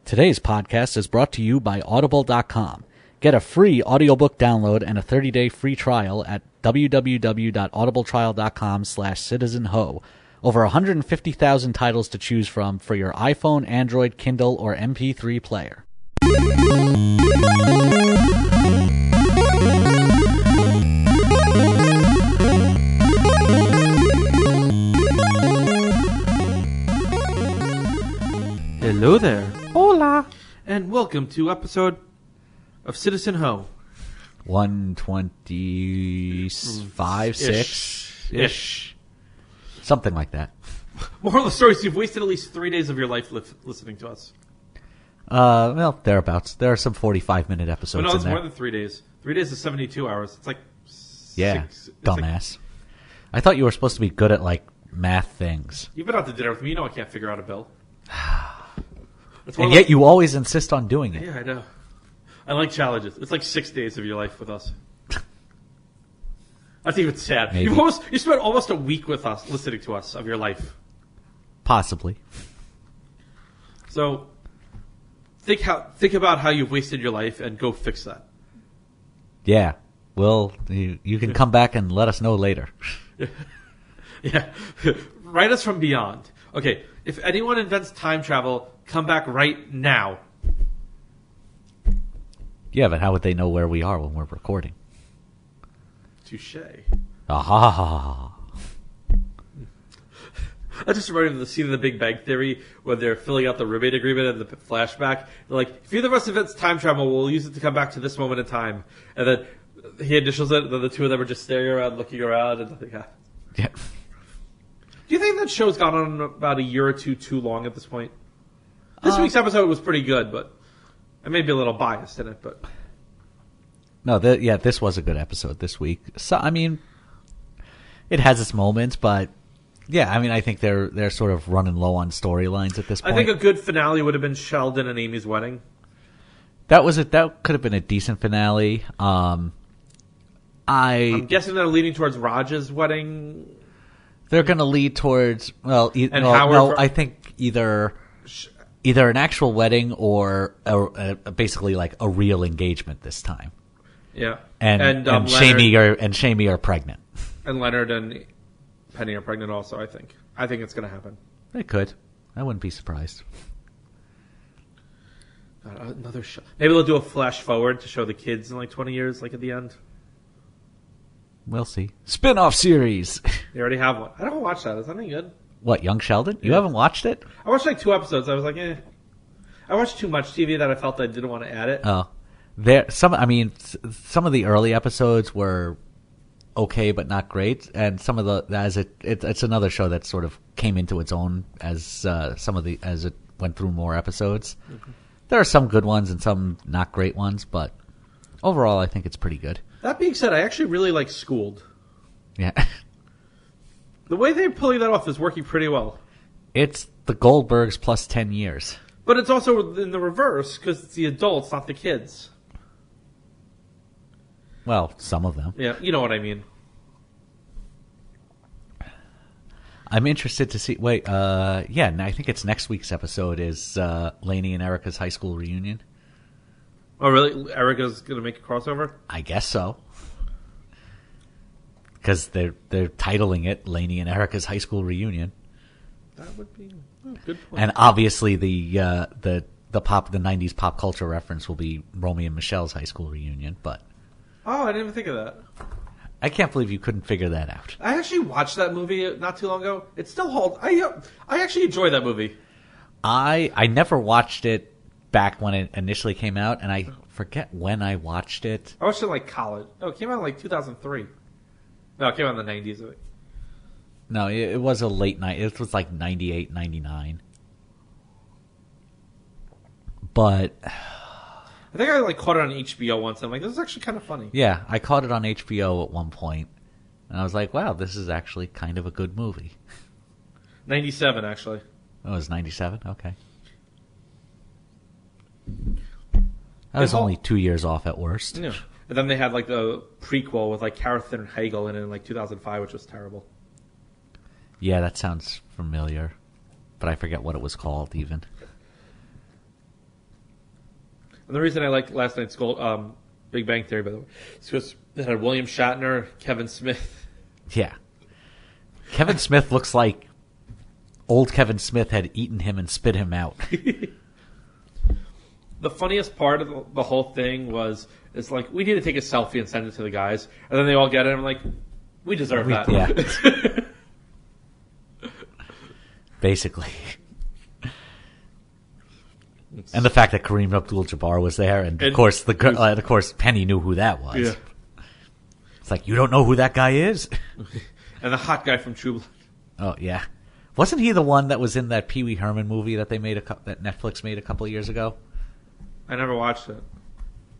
Today's podcast is brought to you by Audible.com. Get a free audiobook download and a 30-day free trial at www.audibletrial.com/citizenho. Over 150,000 titles to choose from for your iPhone, Android, Kindle, or MP3 player. Hello there, Hola! and welcome to episode of Citizen Ho. 125, 6-ish. Something like that. Moral of the story is you've wasted at least 3 days of your life listening to us. Well, thereabouts. There are some 45-minute episodes No, it's in there. more than 3 days. 3 days is 72 hours. It's like Yeah, six. dumbass. I thought you were supposed to be good at, math things. You've been out to dinner with me. You know I can't figure out a bill. And yet you always insist on doing it. Yeah, I know. I like challenges. It's like 6 days of your life with us. That's even sad. Maybe. You spent almost a week with us, listening to us, of your life. Possibly. So, think about how you've wasted your life and go fix that. Yeah. Well, you can come back and let us know later. Yeah. Write us from beyond. Okay, if anyone invents time travel, come back right now. Yeah, but how would they know where we are when we're recording? Touche. Aha. I just remember the scene in The Big Bang Theory when they're filling out the roommate agreement and the flashback. They're like, if either of us invents time travel, we'll use it to come back to this moment in time. And then he initials it, and then the two of them are just staring around, looking around, and nothing happens. Yeah. Do you think that show's gone on about a year or two too long at this point? This week's episode was pretty good, but I may be a little biased in it. But No, this was a good episode this week. So, I mean, it has its moments, but yeah, I mean, I think they're sort of running low on storylines at this point. I think a good finale would have been Sheldon and Amy's wedding. That could have been a decent finale. I'm guessing they're leaning towards Raj's wedding. They're going to lead towards I think either an actual wedding or basically like a real engagement this time. Yeah, And Leonard, Shamie are pregnant. and Leonard and Penny are pregnant also. I think it's going to happen. They could. I wouldn't be surprised. Another show. Maybe they'll do a flash forward to show the kids in like 20 years, like at the end. We'll see. Spin-off series. They already have one. I don't watch that. Is that any good? What, Young Sheldon? You Yeah. haven't watched it? I watched like 2 episodes. I was like, eh. I watched too much TV that I felt I didn't want to add it. Oh. Some of the early episodes were okay but not great, and some of it's another show that sort of came into its own as it went through more episodes. Mm-hmm. There are some good ones and some not great ones, but overall I think it's pretty good. That being said, I actually really like Schooled. Yeah. The way they're pulling that off is working pretty well. It's the Goldbergs plus 10 years. But it's also in the reverse because it's the adults, not the kids. Well, some of them. Yeah, you know what I mean. I'm interested to see. I think it's next week's episode is Lainey and Erica's high school reunion. Oh, really? Erica's going to make a crossover? I guess so. Because they're titling it Lainey and Erica's high school reunion. That would be a good point. And obviously the 90s pop culture reference will be Romy and Michelle's high school reunion, but Oh, I didn't even think of that. I can't believe you couldn't figure that out. I actually watched that movie not too long ago. It still holds. I actually enjoy that movie. I never watched it back when it initially came out, and I forget when I watched it. I watched it in like college. No, it came out in like 2003. No, it came out in the 90s. I think. No, it was a late night. It was like 98, 99. But I think I like caught it on HBO once. I'm like, this is actually kind of funny. yeah, I caught it on HBO at one point, and I was like, wow, this is actually kind of a good movie. 97, actually. Oh, it was 97? Okay. I was only 2 years off at worst. Yeah. And then they had like the prequel with like Catherine Hagel in like 2005, which was terrible. Yeah, that sounds familiar, but I forget what it was called even. And the reason I liked last night's Big Bang Theory, by the way, is because it had William Shatner, Kevin Smith. Yeah. Kevin Smith looks like old Kevin Smith had eaten him and spit him out. The funniest part of the whole thing was, it's like, we need to take a selfie and send it to the guys. And then they all get it, and I'm like, we deserve that. Yeah. Basically. And the fact that Kareem Abdul-Jabbar was there, and of course Penny knew who that was. Yeah. It's like, you don't know who that guy is? And the hot guy from True Blood. Oh yeah, wasn't he the one that was in that Pee Wee Herman movie that they made that Netflix made a couple of years ago? I never watched it.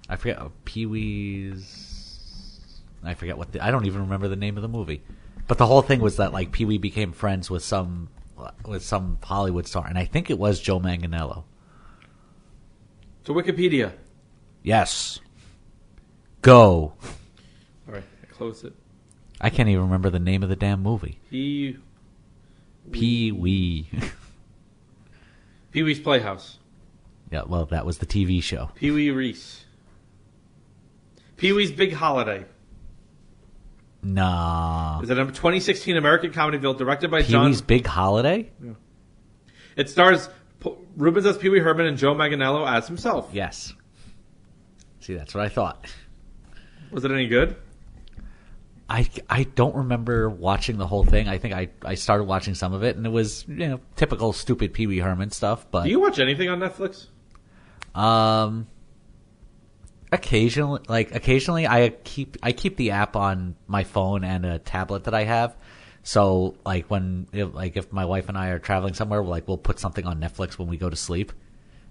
I forget Pee Wee's. I forget I don't even remember the name of the movie. But the whole thing was that like Pee Wee became friends with some Hollywood star, and I think it was Joe Manganiello. To Wikipedia. Yes. Go. All right, I closed it. I can't even remember the name of the damn movie. Pee Wee. Pee Wee's Playhouse. Yeah, well, that was the TV show. Pee Wee Reese. Pee Wee's Big Holiday. Nah. Is it a 2016 American comedy film directed by Pee Wee's Big Holiday? Yeah. It stars Rubens as Pee Wee Herman and Joe Manganiello as himself. Yes. See, that's what I thought. Was it any good? I don't remember watching the whole thing. I think I started watching some of it, and it was typical stupid Pee Wee Herman stuff. But do you watch anything on Netflix? Occasionally, I keep the app on my phone and a tablet that I have. So if my wife and I are traveling somewhere, we'll put something on Netflix when we go to sleep.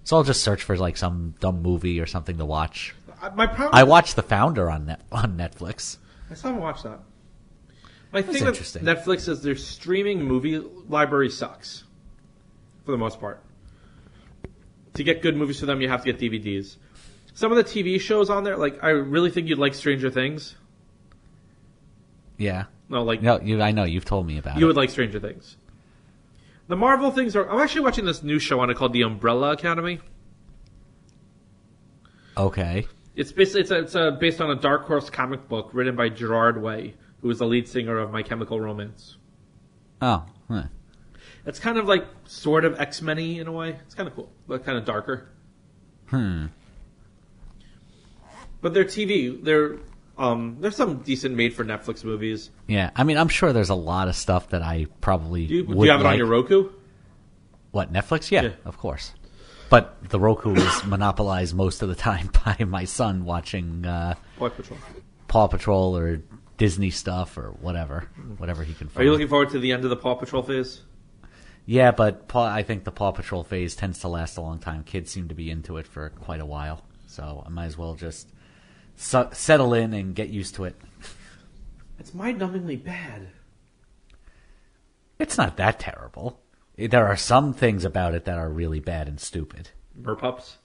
So I'll just search for like some dumb movie or something to watch. I watched The Founder on Netflix. I still haven't watched that. My thing with Netflix is their streaming movie library sucks, for the most part. To get good movies for them, you have to get DVDs. Some of the TV shows on there, like I really think you'd like Stranger Things. Yeah. No, I know you've told me about it. You would like Stranger Things. The Marvel things I'm actually watching this new show on it called The Umbrella Academy. Okay. It's basically it's based on a Dark Horse comic book written by Gerard Way, who was the lead singer of My Chemical Romance. Oh, huh. It's kind of like sort of X-Men-y in a way. It's kind of cool, but kind of darker. But their TV, there's some decent made for Netflix movies. Yeah, I mean, I'm sure there's a lot of stuff that I probably do you have it on your Roku? What, Netflix? Yeah, of course. But the Roku is monopolized most of the time by my son watching Paw Patrol or Disney stuff or whatever he can find. Are you looking forward to the end of the Paw Patrol phase? Yeah, but I think the Paw Patrol phase tends to last a long time. Kids seem to be into it for quite a while. So I might as well just settle in and get used to it. It's mind-numbingly bad. It's not that terrible. There are some things about it that are really bad and stupid. Merpups?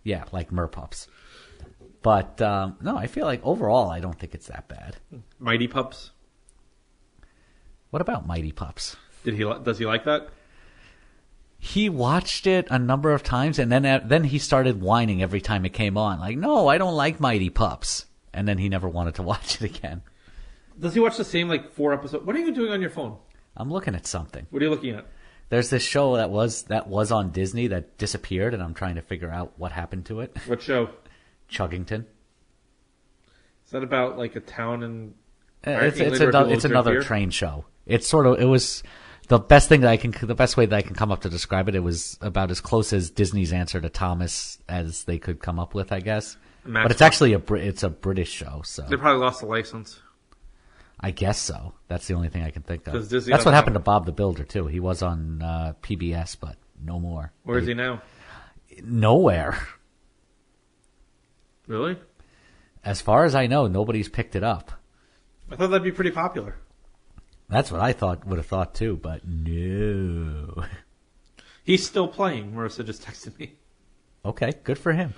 Yeah, like Merpups. But, no, I feel like overall I don't think it's that bad. Mighty Pups? What about Mighty Pups? Does he like that? He watched it a number of times, and then he started whining every time it came on. Like, no, I don't like Mighty Pups. And then he never wanted to watch it again. Does he watch the same, 4 episodes? What are you doing on your phone? I'm looking at something. What are you looking at? There's this show that was on Disney that disappeared, and I'm trying to figure out what happened to it. What show? Chuggington. Is that about a town in? It's another train show. It was the best way that I can come up to describe it. It was about as close as Disney's answer to Thomas as they could come up with, I guess. But it's actually a British show, so they probably lost the license. I guess so. That's the only thing I can think of. That's what happened to Bob the Builder too. He was on PBS, but no more. Where is he now? Nowhere. Really? As far as I know, nobody's picked it up. I thought that'd be pretty popular. That's what I would have thought too, but no. He's still playing. Marissa just texted me. Okay, good for him.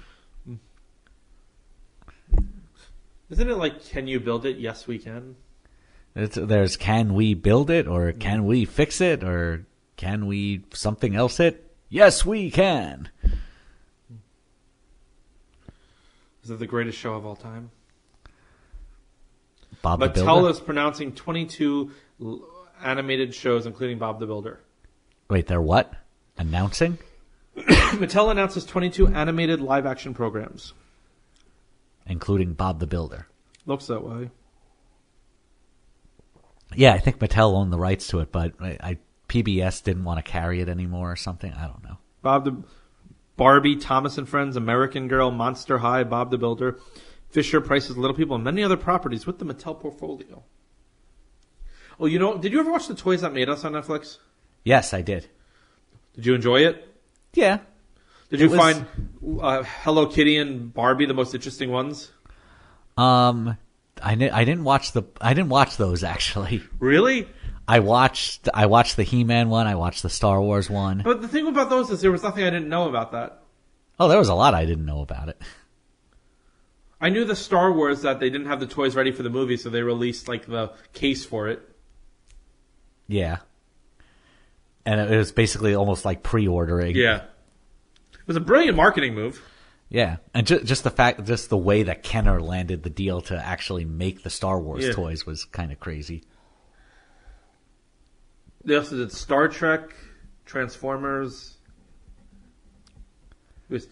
Isn't it like, can you build it? Yes, we can. There's can we build it, or can we fix it, or can we something else it? Yes, we can. Is it the greatest show of all time? Bob the Mattel Builder? is pronouncing 22 animated shows, including Bob the Builder. Wait, they're what? Announcing? Mattel announces 22 animated live-action programs. Including Bob the Builder. Looks that way. Yeah, I think Mattel owned the rights to it, but PBS didn't want to carry it anymore or something. I don't know. Barbie, Thomas and Friends, American Girl, Monster High, Bob the Builder, Fisher Price's Little People, and many other properties with the Mattel portfolio. Oh, did you ever watch The Toys That Made Us on Netflix? Yes, I did. Did you enjoy it? Yeah. Did you find Hello Kitty and Barbie the most interesting ones? I didn't watch those actually. Really? I watched the He-Man one. I watched the Star Wars one. But the thing about those is there was nothing I didn't know about that. Oh, there was a lot I didn't know about it. I knew the Star Wars that they didn't have the toys ready for the movie, so they released like the case for it. Yeah. And it was basically almost like pre-ordering. Yeah. It was a brilliant marketing move. Yeah. And just the way that Kenner landed the deal to actually make the Star Wars toys was kind of crazy. They also did Star Trek, Transformers. It was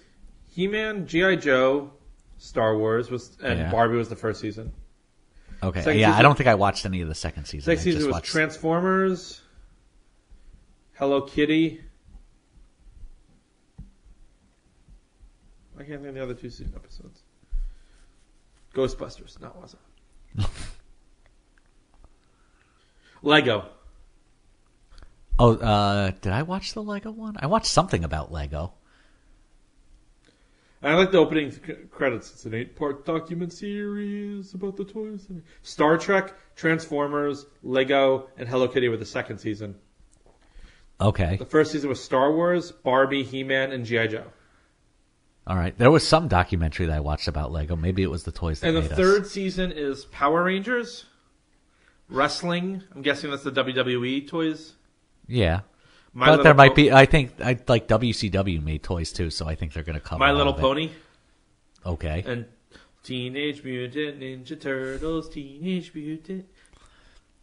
He-Man, G.I. Joe, Star Wars, and Barbie was the first season. Okay. Second yeah, season, I don't think I watched any of the second season. Second season was Transformers, Hello Kitty. I can't think of the other two episodes. Ghostbusters. No, it wasn't. Lego. Oh, did I watch the Lego one? I watched something about Lego. I like the opening credits. It's an 8-part document series about the toys. Star Trek, Transformers, Lego, and Hello Kitty were the second season. Okay. The first season was Star Wars, Barbie, He-Man, and G.I. Joe. All right. There was some documentary that I watched about Lego. Maybe it was the toys that made us. And the third us. season is Power Rangers, wrestling. I'm guessing that's the WWE toys. Yeah. But there might be, I think, like WCW made toys too, so I think they're going to cover My Little Pony. Okay. And Teenage Mutant Ninja Turtles, Teenage Mutant.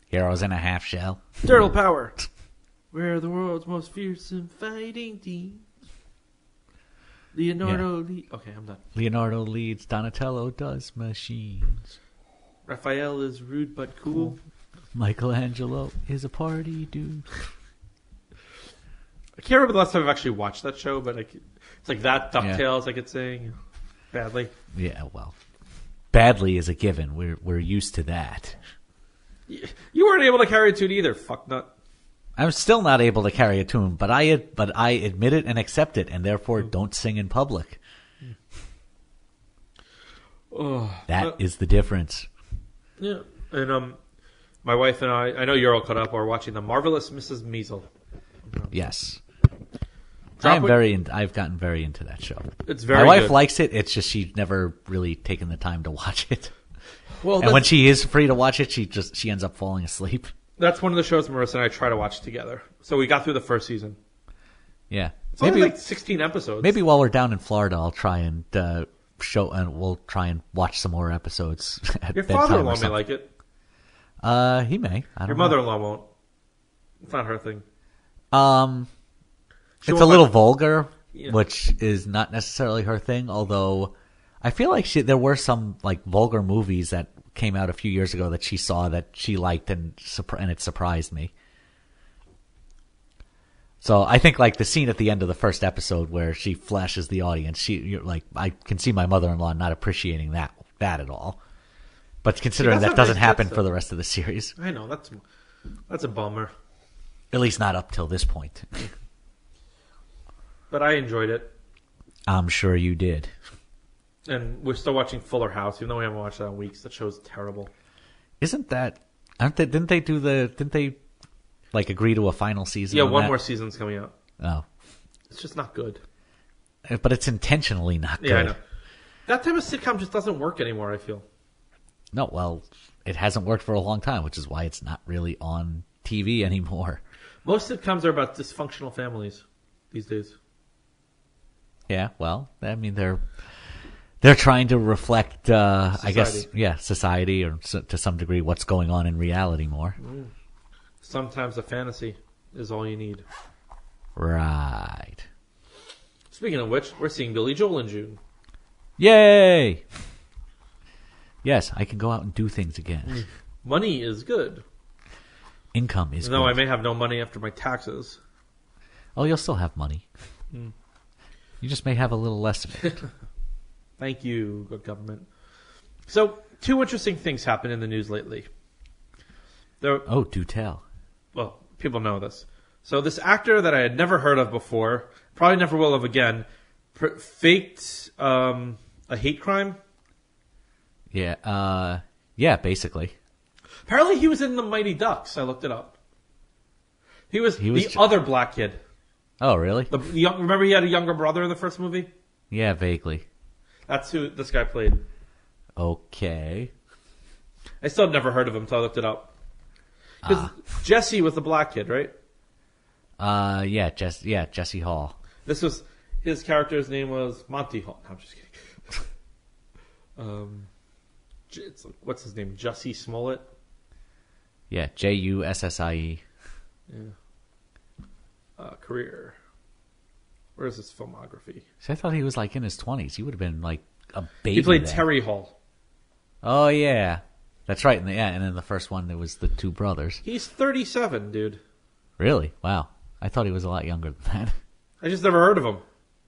Heroes in a Half Shell. Turtle Power. We're the world's most fearsome fighting team. Leonardo leads. Okay, I'm done. Leonardo leads, Donatello does machines. Raphael is rude but cool. Michelangelo is a party dude. I can't remember the last time I've actually watched that show, but it's like that, DuckTales, I could sing. Badly. Yeah, well. Badly is a given. We're used to that. You weren't able to carry a tune either, fucknut. I'm still not able to carry a tune, but I admit it and accept it, and therefore don't sing in public. That is the difference. Yeah, and my wife and I know you're all caught up. We're watching The Marvelous Mrs. Maisel. Yes, I've gotten very into that show. It's very. My wife good. likes it. It's just she's never really taken the time to watch it. Well, and when she is free to watch it, she ends up falling asleep. That's one of the shows Marissa and I try to watch together. So we got through the first season. Yeah, it's only like 16 episodes. Maybe while we're down in Florida, I'll try and we'll try and watch some more episodes. At Your bedtime father-in-law may like it. He may. Your mother-in-law won't. It's not her thing. It's a little vulgar, which is not necessarily her thing. Although I feel like there were some like vulgar movies that came out a few years ago that she saw that she liked, and it surprised me. So I think like the scene at the end of the first episode where she flashes the audience, I can see my mother-in-law not appreciating that at all. But considering that doesn't happen for the rest of the series, I know that's a bummer. At least not up till this point. But I enjoyed it. I'm sure you did. And we're still watching Fuller House, even though we haven't watched that in weeks. That show's terrible. Didn't they like agree to a final season? Yeah, one more season's coming out. Oh. It's just not good. But it's intentionally not good. Yeah, I know. That type of sitcom just doesn't work anymore, I feel. No, well, it hasn't worked for a long time, which is why it's not really on TV anymore. Most sitcoms are about dysfunctional families these days. Yeah, well, I mean, they're They're trying to reflect, I guess, Society. society, or to some degree, what's going on in reality more. Sometimes a fantasy is all you need. Right. Speaking of which, we're seeing Billy Joel in June. Yay! Yes, I can go out and do things again. Money is good. Income is No, good. I may have no money after my taxes. Oh, you'll still have money. You just may have a little less of it. Thank you, good government. So, two interesting things happened in the news lately. Oh, do tell. Well, people know this. So this actor that I had never heard of before, probably never will have again, faked a hate crime. Yeah, yeah, basically. Apparently he was in the Mighty Ducks. I looked it up. He was the ju- other black kid. Oh, really? Remember he had a younger brother in the first movie? Yeah, vaguely. That's who this guy played. Okay. I still never heard of him until I looked it up. Because Jesse was the black kid, right? Yeah, Jesse Hall. This was his character's name was Monty Hall. No, I'm just kidding. What's his name? Jussie Smollett. Yeah, Jussie. Career. Where's his filmography? So I thought he was like in his 20s. He would have been like a baby. He played then. Terry Hall. Oh yeah, that's right. And in the first one there was the two brothers. He's 37, dude. Really? Wow. I thought he was a lot younger than that. I just never heard of him.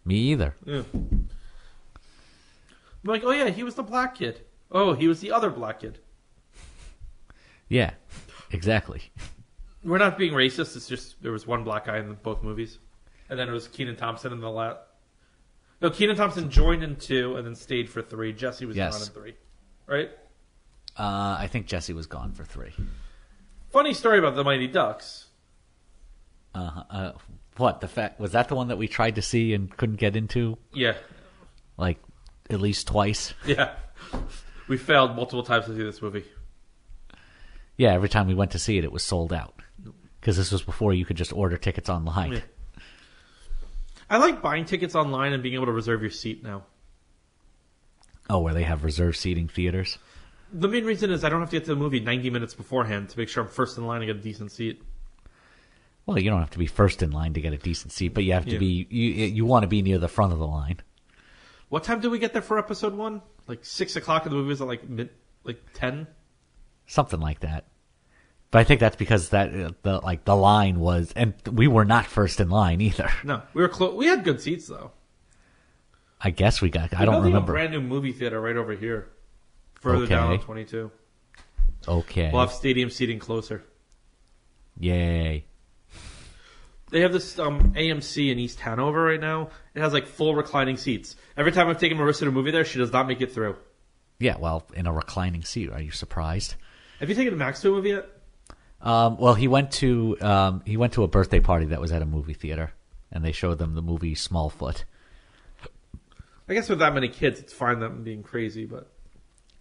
Me either. Yeah. I'm like, oh yeah, he was the black kid. Oh, he was the other black kid. Yeah, exactly. We're not being racist. It's just there was one black guy in both movies, and then it was Kenan Thompson in the last. No, Kenan Thompson joined in 2 and then stayed for 3. Jesse was gone in 3, right? I think Jesse was gone for 3. Funny story about the Mighty Ducks. What, the fact was that the one that we tried to see and couldn't get into Yeah, like at least twice? yeah. We failed multiple times to see this movie. Yeah, every time we went to see it, it was sold out. Because this was before you could just order tickets online. Yeah. I like buying tickets online and being able to reserve your seat now. Oh, where they have reserved seating theaters? The main reason is I don't have to get to the movie 90 minutes beforehand to make sure I'm first in line to get a decent seat. Well, you don't have to be first in line to get a decent seat, but you have to be. You want to be near the front of the line. What time did we get there for episode 1? Like 6 o'clock, and the movie was at like 10. Something like that. But I think that's because the line was, and we were not first in line either. No, we were close. We had good seats though. I guess we got. I We're don't building remember. A brand new movie theater right over here, further down on 22. Okay. We'll have stadium seating closer. Yay. They have this AMC in East Hanover right now. It has like full reclining seats. Every time I've taken Marissa to a movie there, she does not make it through. Yeah, well, in a reclining seat. Are you surprised? Have you taken Max to a movie yet? Well, he went to a birthday party that was at a movie theater, and they showed them the movie Smallfoot. I guess with that many kids, it's fine them being crazy, but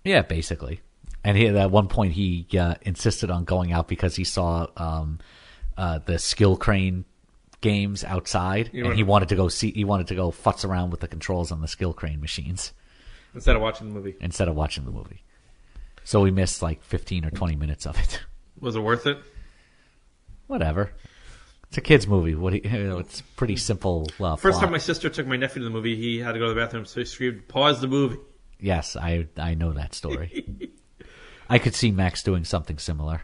Yeah, basically. And at one point, he insisted on going out because he saw the skill crane games outside, and he wanted to go futz around with the controls on the skill crane machines instead of watching the movie. So we missed like 15 or 20 minutes of it. Was it worth it? Whatever. It's a kid's movie. It's pretty simple. First time my sister took my nephew to the movie, he had to go to the bathroom, so he screamed, "Pause the movie." Yes, I know that story. I could see Max doing something similar.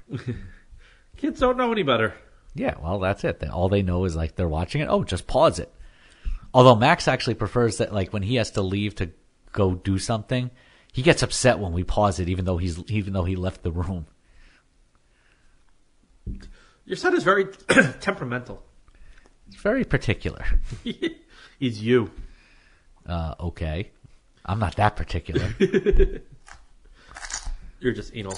Kids don't know any better. Yeah, well, that's it. All they know is like they're watching it. Oh, just pause it. Although Max actually prefers that, like when he has to leave to go do something, he gets upset when we pause it, even though he left the room. Your son is very temperamental. It's very particular. He's you. Okay. I'm not that particular. You're just anal.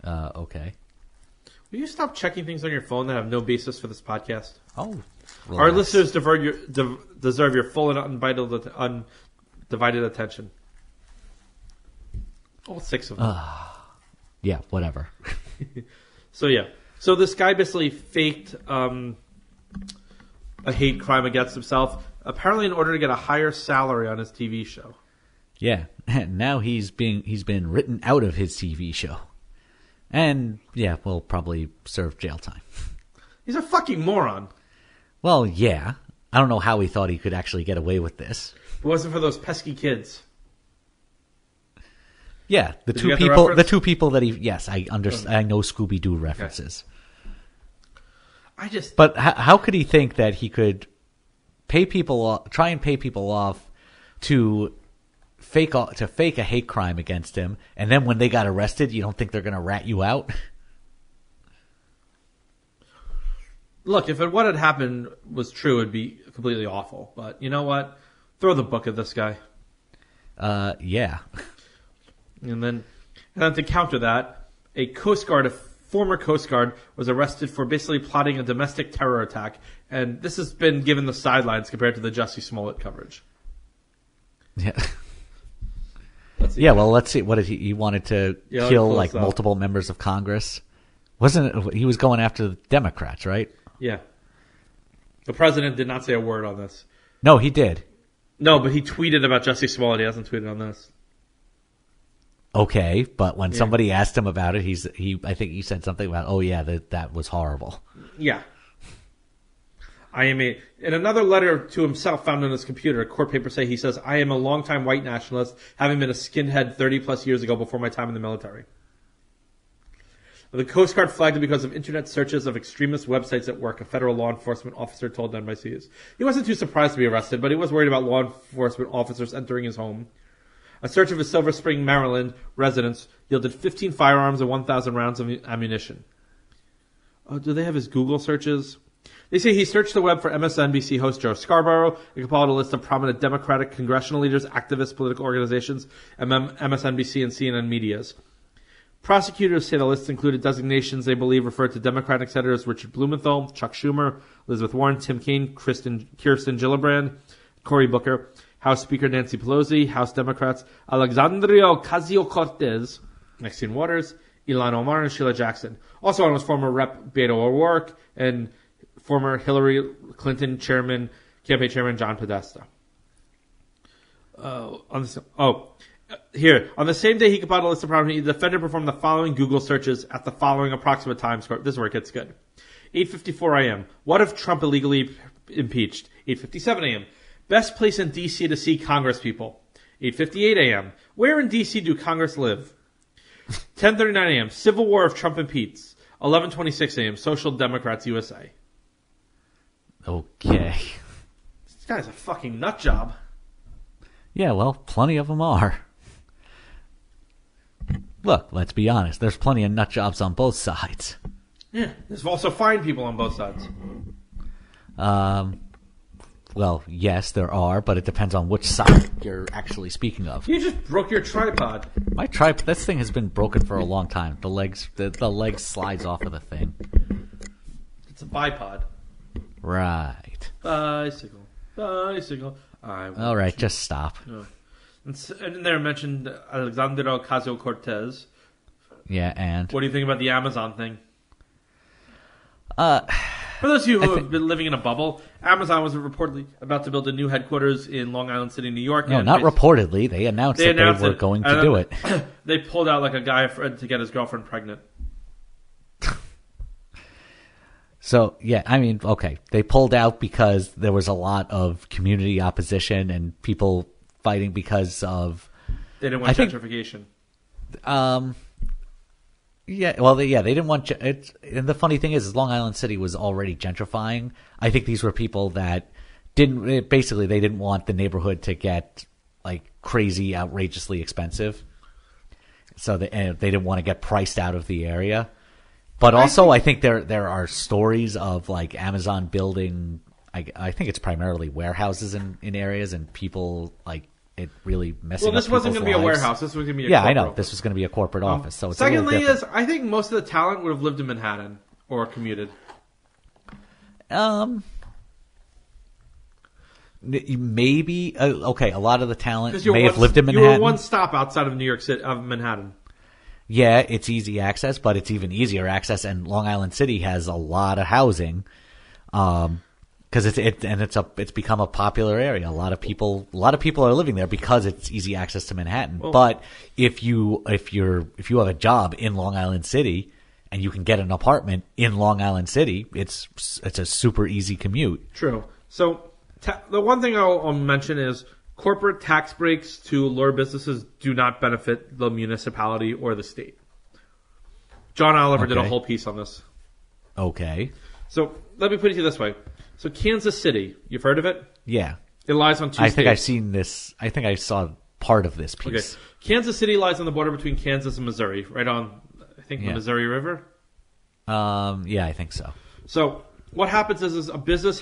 Okay. Will you stop checking things on your phone that have no basis for this podcast? Oh, relax. Our listeners deserve your full and undivided attention. All 6 of them. Yeah, whatever. So this guy basically faked a hate crime against himself. apparently in order to get a higher salary on his TV show. Yeah, and now he's been written out of his TV show, and yeah, will probably serve jail time. He's a fucking moron. Well, yeah, I don't know how he thought he could actually get away with this. If it wasn't for those pesky kids. Yeah, the Did two you get the people. The reference? two people that he. Yes, I understand. I know Scooby Doo references. But how could he think that he could pay people off, try and pay people off to fake a hate crime against him, and then when they got arrested, you don't think they're going to rat you out? Look, if what had happened was true, it'd be completely awful. But you know what? Throw the book at this guy. Yeah. And then to counter that, a former Coast Guard was arrested for basically plotting a domestic terror attack, and this has been given the sidelines compared to the Jussie Smollett coverage. Yeah. Yeah, well, let's see. What did he wanted to kill like multiple members of Congress? Wasn't it? He was going after the Democrats, right? Yeah. The president did not say a word on this. No, he did. No, but he tweeted about Jussie Smollett. He hasn't tweeted on this. Okay, but when somebody asked him about it, I think he said something about, oh yeah, that was horrible. Yeah. In another letter to himself found on his computer, court papers say he says, I am a longtime white nationalist, having been a skinhead 30 plus years ago before my time in the military. The Coast Guard flagged him because of internet searches of extremist websites at work, a federal law enforcement officer told NBC's. He wasn't too surprised to be arrested, but he was worried about law enforcement officers entering his home. A search of his Silver Spring, Maryland residence yielded 15 firearms and 1,000 rounds of ammunition. Oh, do they have his Google searches? They say he searched the web for MSNBC host Joe Scarborough and compiled a list of prominent Democratic congressional leaders, activists, political organizations, and MSNBC and CNN medias. Prosecutors say the list included designations they believe referred to Democratic Senators Richard Blumenthal, Chuck Schumer, Elizabeth Warren, Tim Kaine, Kirsten Gillibrand, Cory Booker, House Speaker Nancy Pelosi, House Democrats Alexandria Ocasio-Cortez, Maxine Waters, Ilhan Omar, and Sheila Jackson. Also on was former Rep. Beto O'Rourke and former Hillary Clinton campaign chairman John Podesta. Here. On the same day he compiled a list of problems, the defendant performed the following Google searches at the following approximate times. This is where it gets good. 8:54 a.m. What if Trump illegally impeached? 8:57 a.m. Best place in D.C. to see Congress people. 8:58 a.m. Where in D.C. do Congress live? 10:39 a.m. Civil War if Trump impeaches. 11:26 a.m. Social Democrats USA. Okay. This guy's a fucking nut job. Yeah, well, plenty of them are. Look, let's be honest. There's plenty of nut jobs on both sides. Yeah, there's also fine people on both sides. Well, yes, there are, but it depends on which side you're actually speaking of. You just broke your tripod. My tripod, this thing has been broken for a long time. The leg slides off of the thing. It's a bipod. Right. Bicycle. All right, just stop. Oh. And there mentioned Alexandria Ocasio-Cortez. Yeah, and what do you think about the Amazon thing? For those of you who have been living in a bubble, Amazon was reportedly about to build a new headquarters in Long Island City, New York. No, not reportedly. They announced that they were going to do it. They pulled out like a guy to get his girlfriend pregnant. So, yeah, I mean, okay. They pulled out because there was a lot of community opposition and people fighting because of... They didn't want gentrification. Yeah, well, they didn't want it. And the funny thing is Long Island City was already gentrifying. I think these were people that they didn't want the neighborhood to get like crazy, outrageously expensive. So they didn't want to get priced out of the area. But also, I think there are stories of like Amazon building. I think it's primarily warehouses in areas, and people like it really messing up. Well, this wasn't going to be a warehouse. This was going to be a corporate office. This was going to be a corporate office. So it's secondly, I think most of the talent would have lived in Manhattan or commuted. Maybe okay. A lot of the talent may have lived in Manhattan. You were one stop outside of New York City, of Manhattan. Yeah, it's easy access, but it's even easier access. And Long Island City has a lot of housing. because it's become a popular area. A lot of people are living there because it's easy access to Manhattan. Well, but if you have a job in Long Island City and you can get an apartment in Long Island City, it's a super easy commute. True. So the one thing I'll mention is corporate tax breaks to lure businesses do not benefit the municipality or the state. John Oliver did a whole piece on this. Okay. So let me put it to you this way. So Kansas City, you've heard of it? Yeah. It lies on two I states. think I've seen this. I think I saw part of this piece. Okay. Kansas City lies on the border between Kansas and Missouri, right on, I think, the Missouri River. Yeah, I think so. So what happens is a business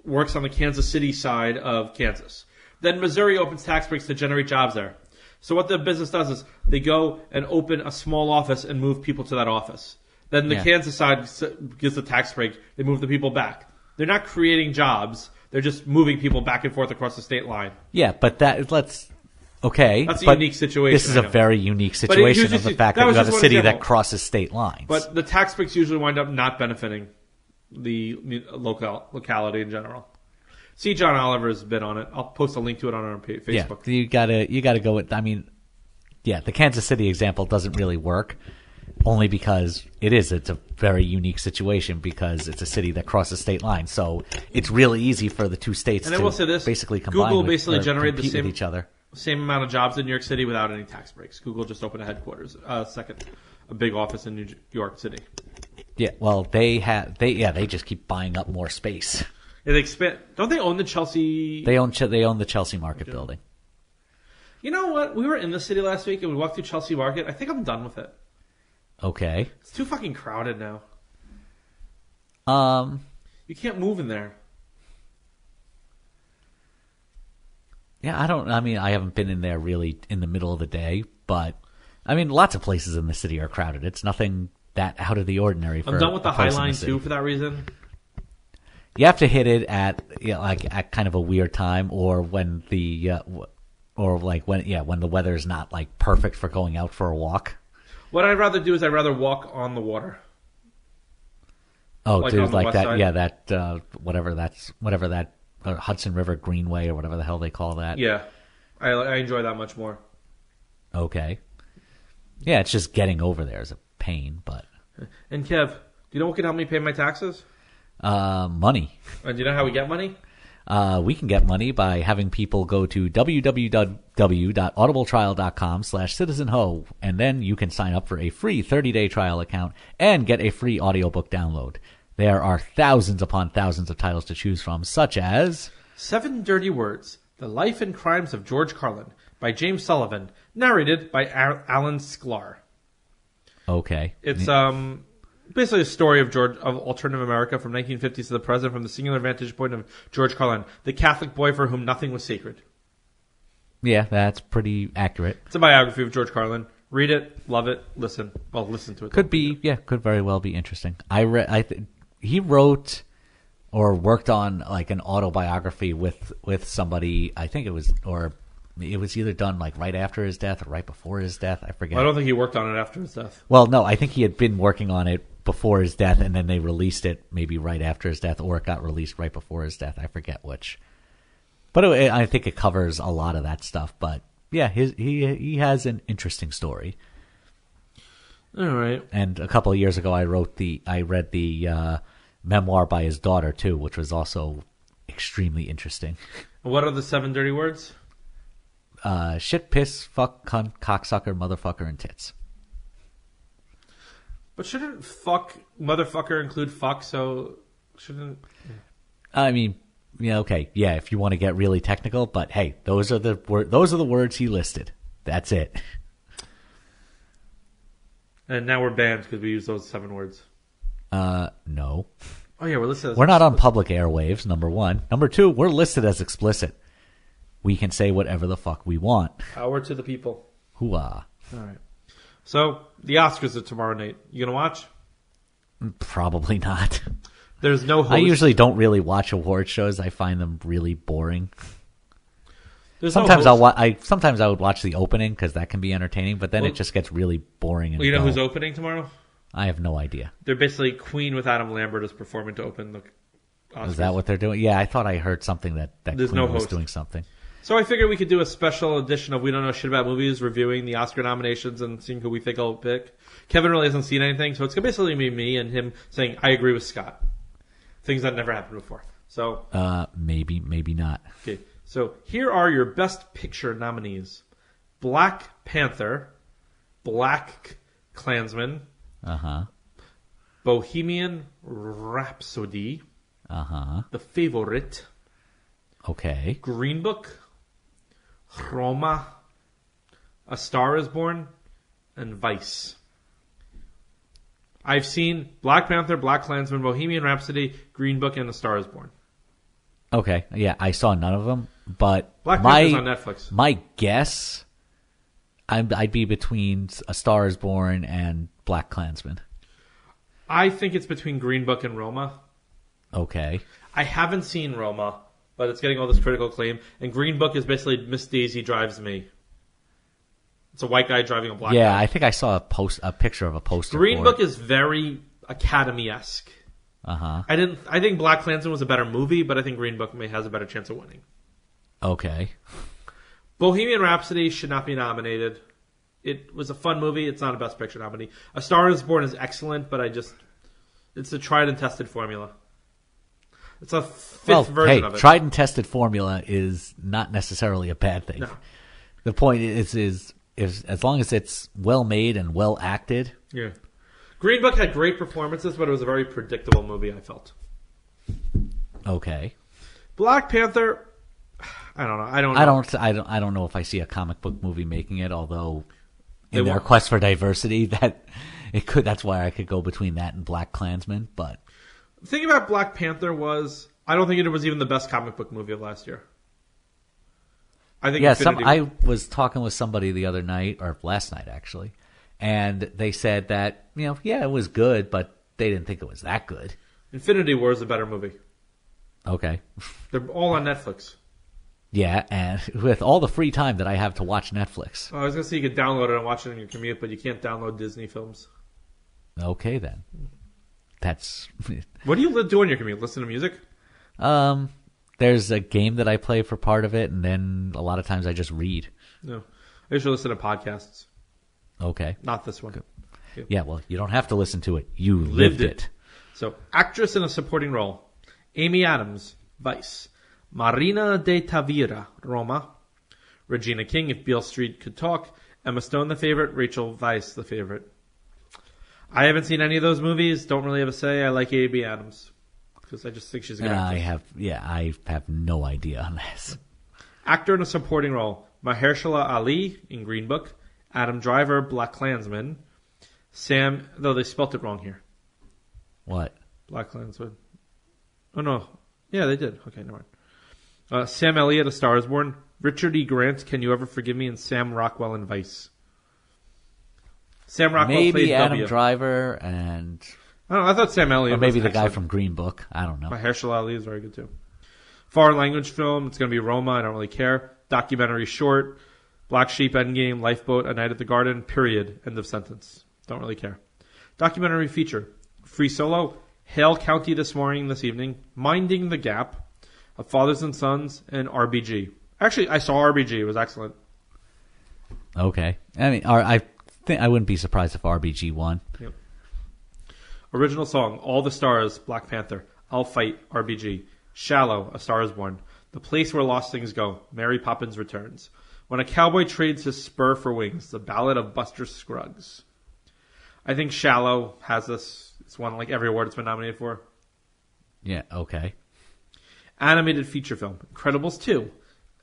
works on the Kansas City side of Kansas. Then Missouri opens tax breaks to generate jobs there. So what the business does is they go and open a small office and move people to that office. Then the Kansas side gives the tax break. They move the people back. They're not creating jobs. They're just moving people back and forth across the state line. Yeah, but okay. That's a unique situation. This is a very unique situation of the fact that you have a city that crosses state lines. But the tax breaks usually wind up not benefiting the locality in general. See, John Oliver's been on it. I'll post a link to it on our Facebook. Yeah, you gotta go with. I mean, yeah, the Kansas City example doesn't really work, only because it's a very unique situation because it's a city that crosses state lines. So it's really easy for the two states I will say this, basically combine Google basically generated the with each other. Same amount of jobs in New York City without any tax breaks. Google just opened a headquarters, a big office in New York City. Yeah, well, they just keep buying up more space. Yeah, they expand. Don't they own the Chelsea? They own the Chelsea Market building. You know what? We were in the city last week and we walked through Chelsea Market. I think I'm done with it. Okay. It's too fucking crowded now. You can't move in there. Yeah, I haven't been in there really in the middle of the day, but I mean, lots of places in the city are crowded. It's nothing that out of the ordinary. I'm done with the High Line too for that reason. You have to hit it at kind of a weird time, or when when the weather is not like perfect for going out for a walk. What I'd rather do is I'd rather walk on the water. Oh, like dude, like that, side. Yeah, that whatever that Hudson River Greenway or whatever the hell they call that. Yeah, I enjoy that much more. Okay. Yeah, it's just getting over there is a pain, but. And Kev, do you know what can help me pay my taxes? Money. And do you know how we get money? We can get money by having people go to www.audibletrial.com/citizenho, and then you can sign up for a free 30-day trial account and get a free audiobook download. There are thousands upon thousands of titles to choose from, such as 7 Dirty Words, The Life and Crimes of George Carlin by James Sullivan, narrated by Alan Sklar. Okay. It's basically a story of alternative America from 1950s to the present from the singular vantage point of George Carlin, the Catholic boy for whom nothing was sacred. Yeah, that's pretty accurate. It's a biography of George Carlin. Read it, love it, listen. Well, listen to it. Could very well be interesting. He wrote or worked on like an autobiography with somebody. I think it was either done like right after his death or right before his death. I forget. I don't think he worked on it after his death. Well, no, I think he had been working on it before his death, and then they released it maybe right after his death, or it got released right before his death. I forget which. But I think it covers a lot of that stuff. But yeah, he has an interesting story. All right. And a couple of years ago, I read the memoir by his daughter too, which was also extremely interesting. What are the 7 dirty words? Shit, piss, fuck, cunt, cocksucker, motherfucker, and tits. But shouldn't fuck, motherfucker include fuck, so shouldn't... I mean, yeah, okay. Yeah, if you want to get really technical, but hey, those are the words he listed. That's it. And now we're banned because we use those 7 words. No. Oh yeah, we're listed as We're not on public airwaves, number 1. Number 2, we're listed as explicit. We can say whatever the fuck we want. Power to the people. Hooah. All right. So, the Oscars are tomorrow night. You gonna watch? Probably not. There's no host. I usually don't really watch award shows. I find them really boring. Sometimes sometimes I would watch the opening because that can be entertaining, but then it just gets really boring. And you know who's opening tomorrow? I have no idea. They're basically Queen with Adam Lambert is performing to open Oscars. Is that what they're doing? Yeah, I thought I heard something that There's Queen no was host. doing something. So I figured we could do a special edition of We Don't Know Shit About Movies, reviewing the Oscar nominations and seeing who we think will pick. Kevin really hasn't seen anything, so it's basically be me and him saying, I agree with Scott. Things that never happened before. So maybe not. okay. So here are your Best Picture nominees. Black Panther, Black Klansman, Bohemian Rhapsody, The Favorite, Okay. Green Book, Roma, A Star is Born, and Vice. I've seen Black Panther, Black Klansman, Bohemian Rhapsody, Green Book, and A Star is Born. Okay. Yeah, I saw none of them, but Black Panther's on Netflix. My guess, I'd be between A Star is Born and Black Klansman. I think it's between Green Book and Roma. Okay. I haven't seen Roma, but it's getting all this critical acclaim. And Green Book is basically Miss Daisy Drives Me. It's a white guy driving a black guy. Yeah, I think I saw a picture of a poster. Green for Book it. is very Academy-esque. Uh-huh. I think Black Klansman was a better movie, but I think Green Book has a better chance of winning. Okay. Bohemian Rhapsody should not be nominated. It was a fun movie. It's not a Best Picture nominee. A Star is Born is excellent, but it's a tried and tested formula. It's a fifth version of it. Tried and tested formula is not necessarily a bad thing. No. The point is as long as it's well made and well acted. Yeah. Green Book had great performances, but it was a very predictable movie, I felt. Okay. Black Panther, I don't know. I don't know if I see a comic book movie making it, although They in their won't. quest for diversity that's why I could go between that and Black Klansman, but The thing about Black Panther was, I don't think it was even the best comic book movie of last year. I think I was talking with somebody the other night, or last night actually, and they said that, it was good, but they didn't think it was that good. Infinity War is a better movie. Okay. They're all on Netflix. Yeah, and with all the free time that I have to watch Netflix. I was going to say you could download it and watch it in your commute, but you can't download Disney films. Okay, then. That's... What do you do on your commute? Listen to music? There's a game that I play for part of it, and then a lot of times I just read. No. I usually listen to podcasts. Okay. Not this one. Yeah, well, you don't have to listen to it. You lived it. So, actress in a supporting role. Amy Adams, Vice. Marina de Tavira, Roma. Regina King, If Beale Street Could Talk. Emma Stone, The Favorite. Rachel Weisz, The Favorite. I haven't seen any of those movies. Don't really have a say. I like Amy Adams. Because I just think she's a good actress. I have no idea on this. Actor in a supporting role. Mahershala Ali in Green Book. Adam Driver, Black Klansman. Sam, though they spelt it wrong here. What? Black Klansman. Oh, no. Yeah, they did. Okay, never mind. Sam Elliott, A Star is Born. Richard E. Grant, Can You Ever Forgive Me? And Sam Rockwell in Vice. Sam Rockwell Maybe played Adam W. Driver and... I don't know. I thought Sam Elliott Or maybe was the guy excellent. from Green Book. I don't know. Mahershala Ali is very good too. Foreign language film. It's going to be Roma. I don't really care. Documentary short. Black Sheep, Endgame, Lifeboat, A Night at the Garden, period. End of sentence. Don't really care. Documentary feature. Free Solo. Hale County This Evening. Minding the Gap. Of Fathers and Sons, and RBG. Actually, I saw RBG. It was excellent. Okay. I mean, I think I wouldn't be surprised if RBG won. Yep. Original song, All the Stars, Black Panther. I'll Fight, RBG. Shallow, A Star is Born. The Place Where Lost Things Go, Mary Poppins Returns. When a Cowboy Trades His Spur for Wings, The Ballad of Buster Scruggs. I think Shallow has this. It's won like every award it's been nominated for. Yeah, okay. Animated feature film, Incredibles 2,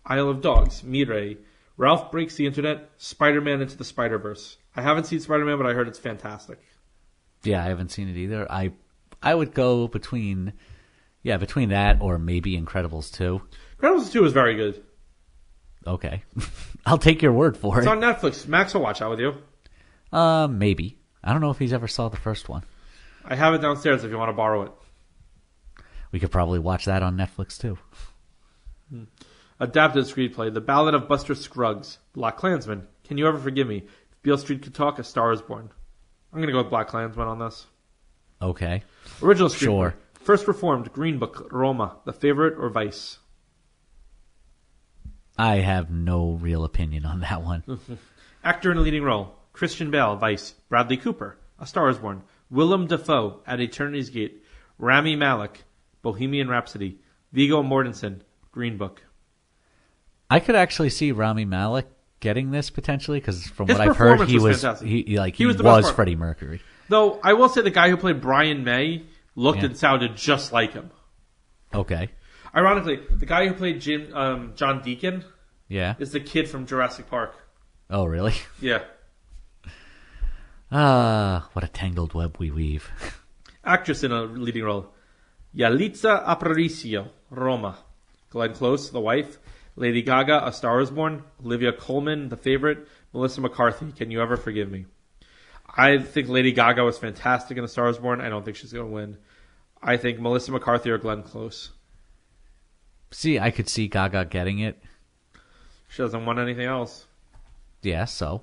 Isle of Dogs, Mirai, Ralph Breaks the Internet, Spider-Man Into the Spider-Verse. I haven't seen Spider-Man, but I heard it's fantastic. Yeah, I haven't seen it either. I would go between that or maybe Incredibles 2. Incredibles 2 is very good. Okay. I'll take your word for It's it. on Netflix. Max will watch that with you. Maybe. I don't know if he's ever saw the first one. I have it downstairs if you want to borrow it. We could probably watch that on Netflix too. Adapted screenplay, The Ballad of Buster Scruggs, Black Klansman, Can You Ever Forgive Me? If Beale Street Could Talk, A Star is Born. I'm going to go with Black Klansman on this. Okay. Original screenplay. Sure. First Reformed, Green Book, Roma, The Favorite, or Vice? I have no real opinion on that one. Actor in a leading role, Christian Bale, Vice. Bradley Cooper, A Star is Born. Willem Dafoe, At Eternity's Gate. Rami Malek, Bohemian Rhapsody. Viggo Mortensen, Green Book. I could actually see Rami Malek getting this potentially because from His what I've heard, performance he was was fantastic. he was the best part. Freddie Mercury. Though, I will say the guy who played Brian May looked Yeah. and sounded just like him. Okay. Ironically, the guy who played John Deacon Yeah. is the kid from Jurassic Park. Oh, really? Yeah. What a tangled web we weave. Actress in a leading role, Yalitza Aparicio, Roma. Glenn Close, The Wife. Lady Gaga, A Star is Born. Olivia Colman, The Favorite. Melissa McCarthy, Can You Ever Forgive Me? I think Lady Gaga was fantastic in A Star is Born. I don't think she's going to win. I think Melissa McCarthy or Glenn Close. See, I could see Gaga getting it. She hasn't won anything else. Yeah, so.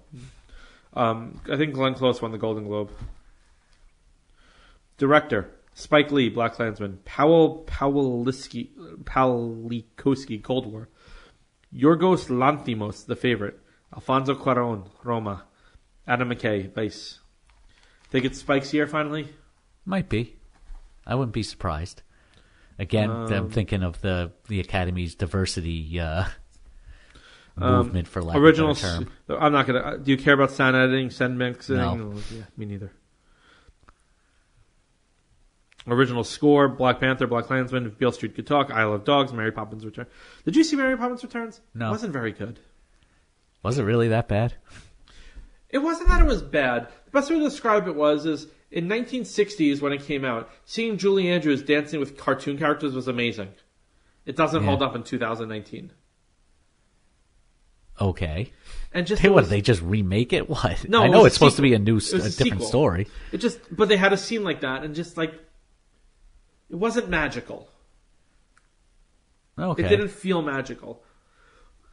I think Glenn Close won the Golden Globe. Director, Spike Lee, Black Klansman. Pawlikowski, Cold War. Yorgos Lanthimos, The Favorite. Alfonso Cuarón, Roma. Adam McKay, Vice. Think it's Spike's year finally? Might be. I wouldn't be surprised. Again, I'm thinking of the Academy's diversity movement, for lack of a better term. I'm not going to... Do you care about sound editing, sound mixing? No. Yeah, me neither. Original score, Black Panther, Black Klansman, If Beale Street Could Talk, Isle of Dogs, Mary Poppins Returns. Did you see Mary Poppins Returns? No. It wasn't very good. Was it really that bad? It wasn't that it was bad. The best way to describe it is in 1960s when it came out, seeing Julie Andrews dancing with cartoon characters was amazing. It doesn't hold up in 2019. Okay. And just Hey, what, did they just remake it? What? No, I it know was it's a supposed to sequel. be a It was a different sequel. story. But they had a scene like that, and just like, it wasn't magical. Okay. It didn't feel magical.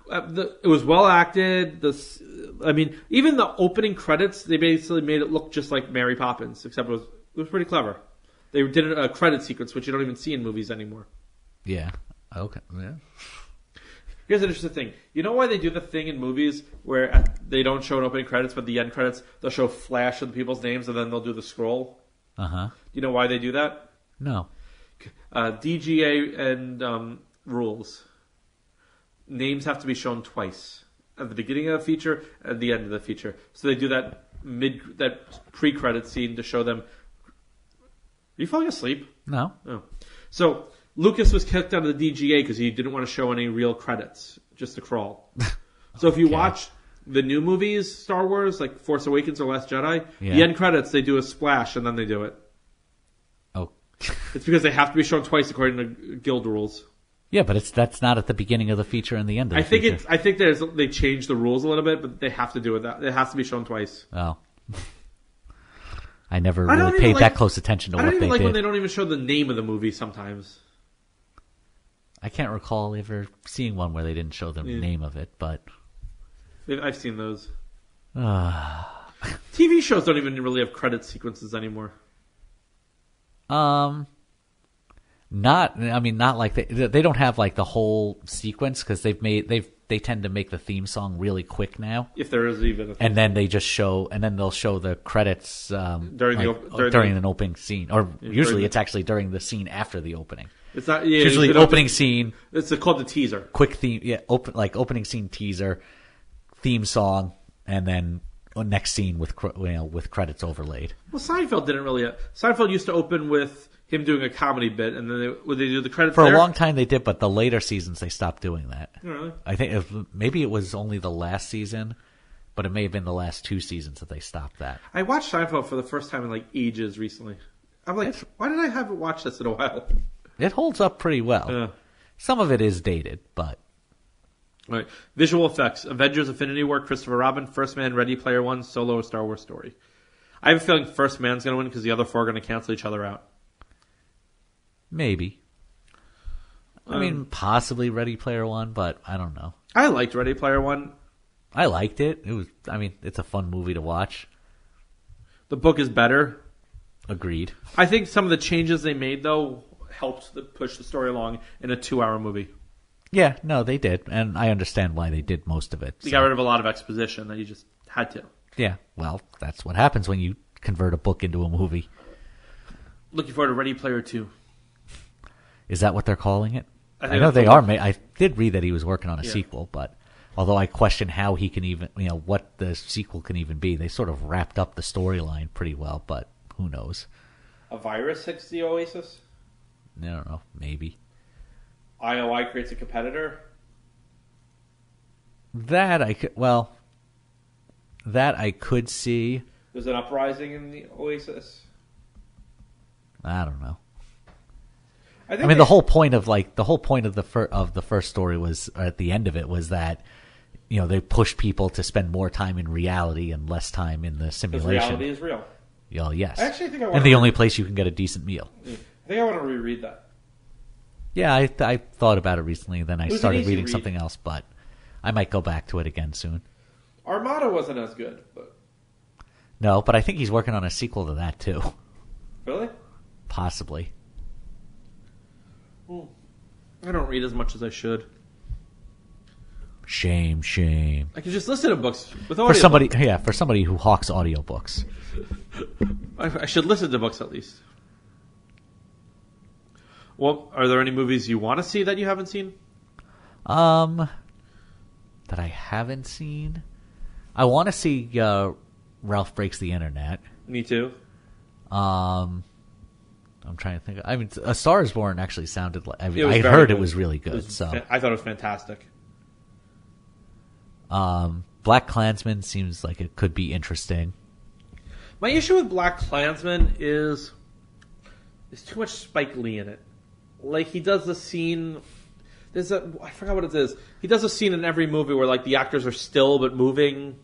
It was well acted. Even the opening credits, they basically made it look just like Mary Poppins, except it was pretty clever. They did a credit sequence, which you don't even see in movies anymore. Yeah. Okay. Yeah. Here's an interesting thing. You know why they do the thing in movies where they don't show an opening credits, but the end credits, they'll show flash of the people's names, and then they'll do the scroll? Uh-huh. You know why they do that? No. DGA and rules. Names have to be shown twice. At the beginning of the feature and at the end of the feature. So they do that pre-credit scene to show them. Are you falling asleep? No. Oh. So Lucas was kicked out of the DGA because he didn't want to show any real credits, just to crawl. So if you watch the new movies, Star Wars, like Force Awakens or Last Jedi, the end credits, they do a splash and then they do it. Oh. It's because they have to be shown twice according to guild rules. Yeah, but that's not at the beginning of the feature and the end of the feature. I think they changed the rules a little bit, but they have to do it. It has to be shown twice. Oh. I never really paid that close attention to what they did. I don't even like when they don't even show the name of the movie sometimes. I can't recall ever seeing one where they didn't show the name of it, but... I've seen those. TV shows don't even really have credit sequences anymore. Not like they don't have like the whole sequence because they tend to make the theme song really quick now. If there is even a theme and then they'll show the credits during an opening scene, or usually it's actually during the scene after the opening. It's not usually opening scene. It's called the teaser. Quick theme, opening scene teaser, theme song, and then next scene with credits overlaid. Well, Seinfeld didn't really. Seinfeld used to open with him doing a comedy bit, and then would they do the credits for there? a long time. They did, but the later seasons they stopped doing that. Really? I think maybe it was only the last season, but it may have been the last 2 seasons that they stopped that. I watched Seinfeld for the first time in like ages recently. I'm like, why did I haven't watched this in a while? It holds up pretty well. Yeah. Some of it is dated, but... All right. Visual effects. Avengers Infinity War, Christopher Robin, First Man, Ready Player One, Solo, A Star Wars Story. I have a feeling First Man's going to win because the other 4 are going to cancel each other out. Maybe. I mean, possibly Ready Player One, but I don't know. I liked Ready Player One. I liked it. It's a fun movie to watch. The book is better. Agreed. I think some of the changes they made, though, helped push the story along in a 2-hour movie. Yeah, no, they did, and I understand why they did most of it. They got rid of a lot of exposition that you just had to. Yeah, well, that's what happens when you convert a book into a movie. Looking forward to Ready Player 2. Is that what they're calling it? I know they are. I did read that he was working on a sequel, but although I question how he can even, what the sequel can even be. They sort of wrapped up the storyline pretty well, but who knows? A virus hits the Oasis? I don't know. Maybe. IOI creates a competitor? That I could see. There's an uprising in the Oasis? I don't know. I mean, the whole point of the first story was, or at the end of it, was that they push people to spend more time in reality and less time in the simulation. Reality is real. Well, yes. I actually think I want and the only place you can get a decent meal. I think I want to reread that. Yeah, I thought about it recently, then I started reading read. something else, but I might go back to it again soon. Armada wasn't as good, but no, but I think he's working on a sequel to that too. Really? Possibly. I don't read as much as I should. Shame. I can just listen to books with For somebody who hawks audiobooks. I should listen to books at least. Well, are there any movies you want to see that you haven't seen? That I haven't seen? I want to see Ralph Breaks the Internet. Me too. I'm trying to think. I mean, A Star Is Born actually sounded like. I heard good. it was really good. I thought it was fantastic. Black Klansman seems like it could be interesting. My issue with Black Klansman is there's too much Spike Lee in it. Like, he does the scene. I forgot what it is. He does a scene in every movie where like the actors are still but moving.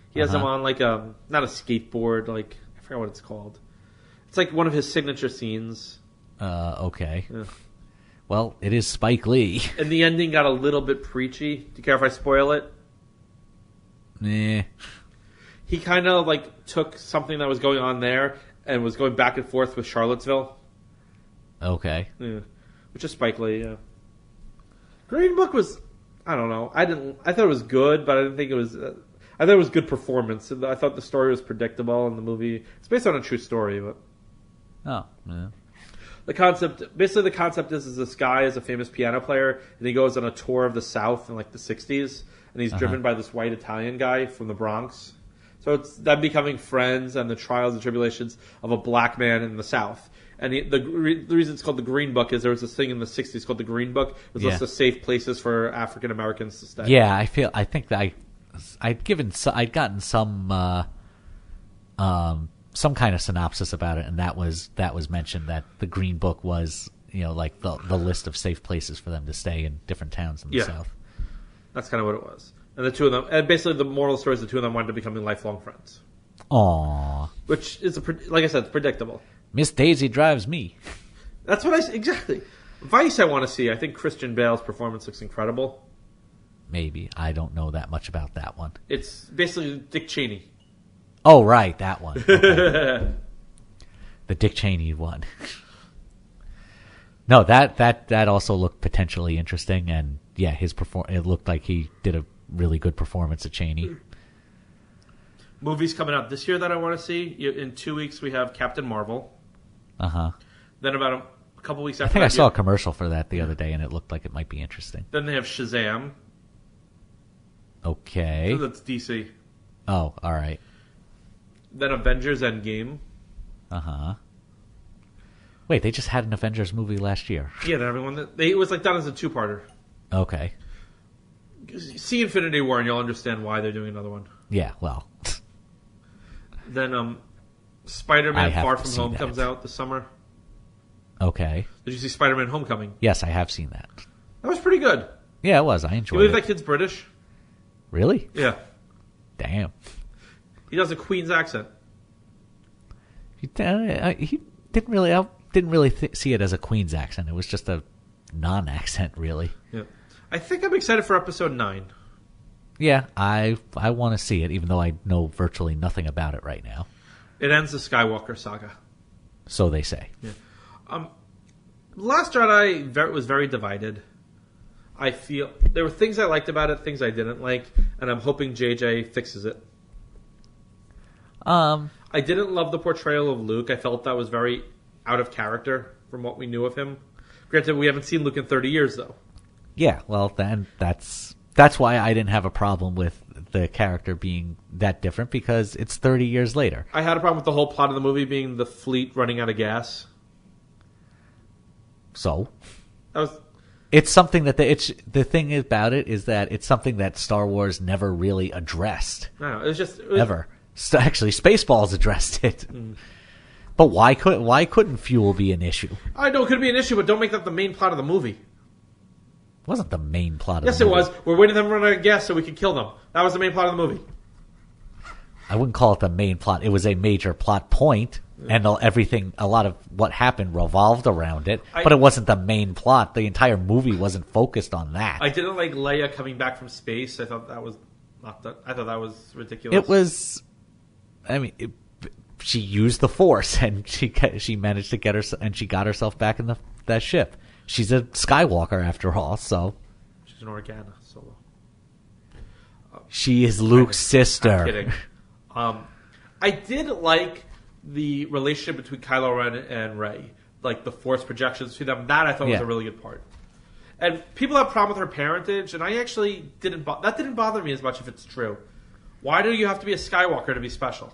He has them on like not a skateboard. Like, I forgot what it's called. It's like one of his signature scenes. Okay. Yeah. Well, it is Spike Lee. And the ending got a little bit preachy. Do you care if I spoil it? Nah. He kind of like took something that was going on there and was going back and forth with Charlottesville. Okay. Yeah. Which is Spike Lee, yeah. Green Book was, I don't know. I thought it was good, but I didn't think it was. I thought it was good performance. I thought the story was predictable, and the movie. It's based on a true story, but. Oh, yeah. The concept is this guy is a famous piano player, and he goes on a tour of the South in like the 60s, and he's driven by this white Italian guy from the Bronx. So it's them becoming friends and the trials and tribulations of a black man in the South. And the reason it's called the Green Book is there was this thing in the 60s called the Green Book. It was a list of safe places for African Americans to stay. Yeah, I think that I'd gotten some kind of synopsis about it, and that was mentioned that the Green Book was like the list of safe places for them to stay in different towns in the South. That's kind of what it was. And the two of them, and basically the moral story is the two of them wanted to become lifelong friends. Aww. Which is like I said, predictable. Miss Daisy drives me. That's what exactly. Vice I want to see. I think Christian Bale's performance looks incredible. Maybe. I don't know that much about that one. It's basically Dick Cheney. Oh, right, that one. Okay. The Dick Cheney one. No, that also looked potentially interesting, and yeah, it looked like he did a really good performance at Cheney. Movies coming out this year that I want to see. In 2 weeks we have Captain Marvel. Then about a couple weeks after I think I saw a commercial for that the other day, and it looked like it might be interesting. Then they have Shazam. Okay. So that's DC. Oh, all right. Then Avengers Endgame. Wait, they just had an Avengers movie last year. Yeah, everyone. It was like done as a two-parter. Okay. See Infinity War, and you'll understand why they're doing another one. Yeah, well. Then Spider-Man Far From Home comes out this summer. Okay. Did you see Spider-Man Homecoming? Yes, I have seen that. That was pretty good. Yeah, it was. I enjoyed it. You believe that kid's British? Really? Yeah. Damn. He does a Queen's accent. He didn't really see it as a Queen's accent. It was just a non-accent, really. Yeah. I think I'm excited for episode 9. Yeah, I want to see it, even though I know virtually nothing about it right now. It ends the Skywalker saga. So they say. Yeah. Last Jedi was very divided. I feel there were things I liked about it, things I didn't like, and I'm hoping JJ fixes it. I didn't love the portrayal of Luke. I felt that was very out of character from what we knew of him. Granted, we haven't seen Luke in 30 years, though. Yeah, well, then that's why I didn't have a problem with the character being that different, because it's 30 years later. I had a problem with the whole plot of the movie being the fleet running out of gas. So? That was... It's something that the thing about it is that it's something that Star Wars never really addressed. No, it was just... Ever. Actually, Spaceballs addressed it. But why couldn't fuel be an issue? I know it could be an issue, but don't make that the main plot of the movie. It wasn't the main plot of Yes, the movie. Yes, it was. We're waiting for them to run out of gas so we could kill them. That was the main plot of the movie. I wouldn't call it the main plot. It was a major plot point, and a lot of what happened revolved around it. But it wasn't the main plot. The entire movie wasn't focused on that. I didn't like Leia coming back from space. I thought that was I thought that was ridiculous. It was. I mean, she used the Force, and she managed to get and she got herself back in that ship. She's a Skywalker after all, so. She's an Organa Solo. She is Luke's sister. I'm kidding. I did like the relationship between Kylo Ren and Rey, like the Force projections between them. That I thought was a really good part. And people have a problem with her parentage, and I actually didn't. That didn't bother me as much if it's true. Why do you have to be a Skywalker to be special?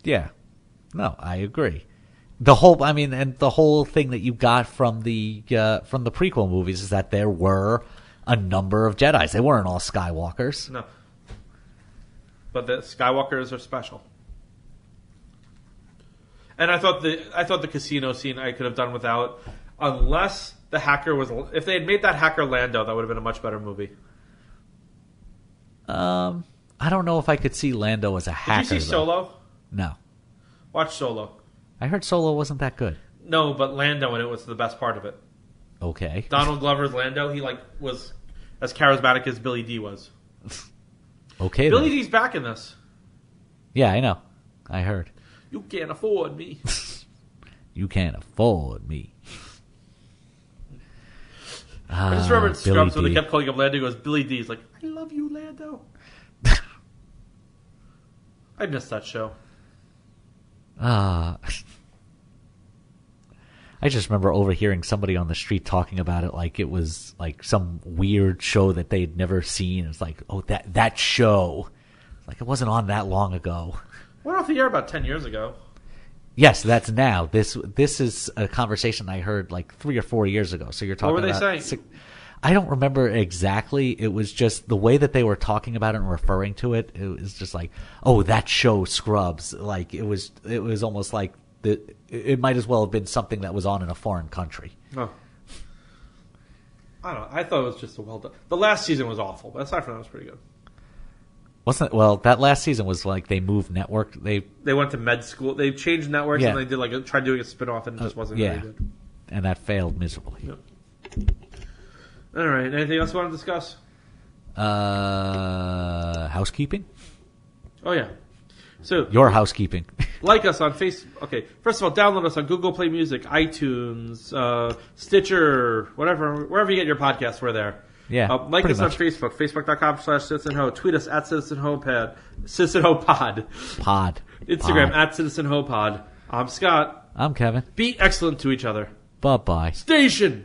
Yeah, no, I agree. The whole thing that you got from the prequel movies is that there were a number of Jedis. They weren't all Skywalkers. No, but the Skywalkers are special. And I thought the casino scene I could have done without, unless the hacker was. If they had made that hacker Lando, that would have been a much better movie. I don't know if I could see Lando as a hacker. Did you see Solo? No. Watch Solo. I heard Solo wasn't that good. No, but Lando in it was the best part of it. Okay. Donald Glover's Lando, he was as charismatic as Billy D was. Okay. Billy D's back in this. Yeah, I know. I heard. You can't afford me. You can't afford me. I just remember in Scrubs when they kept calling him Lando. He goes, Billy D. He's like, I love you, Lando. I missed that show. I just remember overhearing somebody on the street talking about it like it was like some weird show that they'd never seen. It's like, oh, that show. Like, it wasn't on that long ago. Went off the air about 10 years ago. Yes, that's now. This is a conversation I heard like 3 or 4 years ago. So you're talking what were about... they saying? I don't remember exactly. It was just the way that they were talking about it and referring to it. It was just like, oh, that show Scrubs. Like, it was almost like it might as well have been something that was on in a foreign country. Oh. I don't know. I thought it was just a well done. The last season was awful, but aside from that, it was pretty good. Wasn't it? Well, that last season was like they moved network. They went to med school. They changed networks and they did tried doing a spinoff and it just wasn't very good. And that failed miserably. Yep. All right. Anything else you want to discuss? Housekeeping? Oh, yeah. So your housekeeping. Like us on Facebook. Okay. First of all, download us on Google Play Music, iTunes, Stitcher, wherever you get your podcasts, we're there. Yeah. Like us on Facebook, facebook.com/CitizenHo. Tweet us at CitizenHoPod. Pod. Instagram at CitizenHoPod. I'm Scott. I'm Kevin. Be excellent to each other. Bye-bye. Station!